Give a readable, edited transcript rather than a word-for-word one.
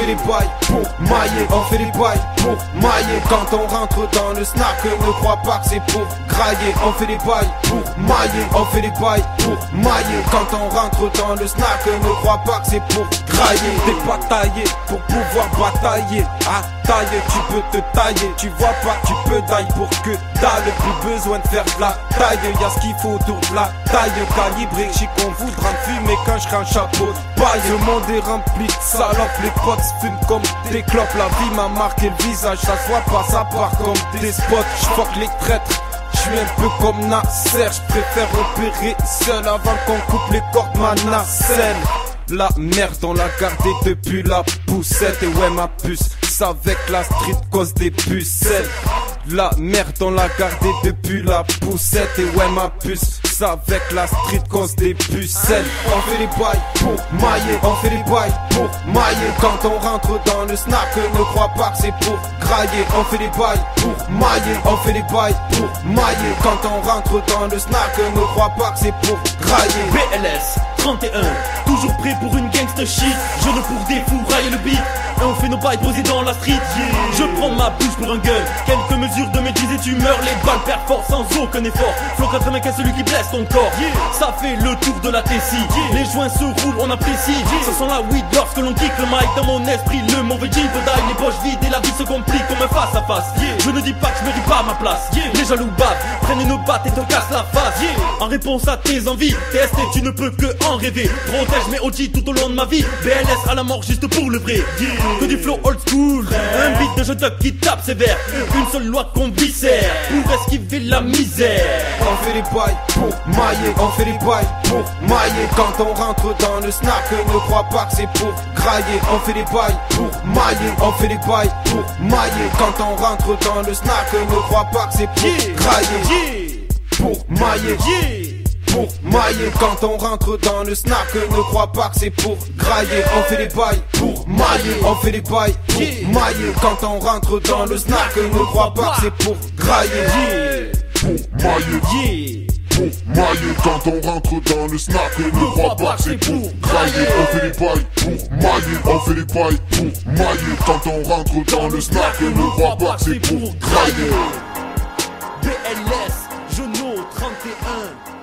fait les bails pour mailler, on fait les bails pour mailler. Quand on rentre dans le snack, ne crois pas que c'est pour grailler. On fait les bails pour mailler, on fait les bails pour mailler. Quand on rentre dans le snack, ne crois pas que c'est pour grailler. T'es pas taillé pour pouvoir batailler. À taille, tu peux te tailler. Tu vois pas, tu peux tailler pour que dalle. Plus besoin de faire de la taille. Y'a ce qu'il faut autour de la taille. Calibré, j'y qu'on voudra me fumer quand je un chapeau de paille. Le monde est rempli de salopes. Les potes se fument comme des clopes. La vie m'a marqué le visage. Ça se voit pas, ça part comme des spots. J'fuck les traîtres. J'suis un peu comme Nasser. J'préfère opérer seul avant qu'on coupe les cordes ma nacelle. La merde on l'a gardé depuis la poussette. Et ouais ma puce, c'est avec la street cause des pucelles. La merde on l'a gardé depuis la poussette. Et ouais ma puce, c'est avec la street cause des pucelles. On fait les bails pour mailler, on fait les bails pour mailler. Quand on rentre dans le snack, ne crois pas que c'est pour grailler. On fait les bails pour mailler, on fait les bails pour mailler. Quand on rentre dans le snack, ne crois pas que c'est pour grailler. BLS 31, toujours prêt pour une gangsta shit. Je ne pour des fous, railler le beat. Et on fait nos bails posés dans la street, yeah. Je prends ma bouche pour un gun. Quelques mesures de maîtrise et tu meurs. Les balles perforent sans aucun effort. Flow 95, celui qui blesse ton corps, yeah. Ça fait le tour de la Tessie, yeah. Les joints se roulent, on apprécie, yeah. Ça sent la weed lorsque l'on kick le mic. Dans mon esprit, le mauvais jeep d'ail. Les poches vides et la vie se complique comme un face à face, yeah. Je ne dis pas que je mérite pas ma place, yeah. Les jaloux bavent, prennent une batte et te cassent la face, yeah. En réponse à tes envies, TST, tu ne peux que en rêver. Protège mes OG tout au long de ma vie. BLS à la mort juste pour le vrai, yeah. Que du flow old school, un beat de jeu qui tape sévère. Une seule loi qu'on viscère pour esquiver la misère. On fait les bails pour mailler, on fait les bails pour mailler. Quand on rentre dans le snack, ne crois pas que c'est pour grailler. On fait les bails pour mailler, on fait les bails pour mailler. Quand on rentre dans le snack, ne crois pas que c'est pour grailler, yeah. Pour mailler, yeah. Pour mailler, quand on rentre dans le snack, ne crois pas que c'est pour grailler. On fait les bails pour mailler, on fait les bails pour mailler. Quand on rentre dans le snack, ne crois pas que c'est pour grailler, pour mailler, pour mailler. Quand on rentre dans le snack, ne crois pas que c'est pour grailler. On fait les bails pour mailler, on fait les bails pour mailler. Quand on rentre dans le snack, ne crois pas que c'est pour grailler. BLS, Jono 31.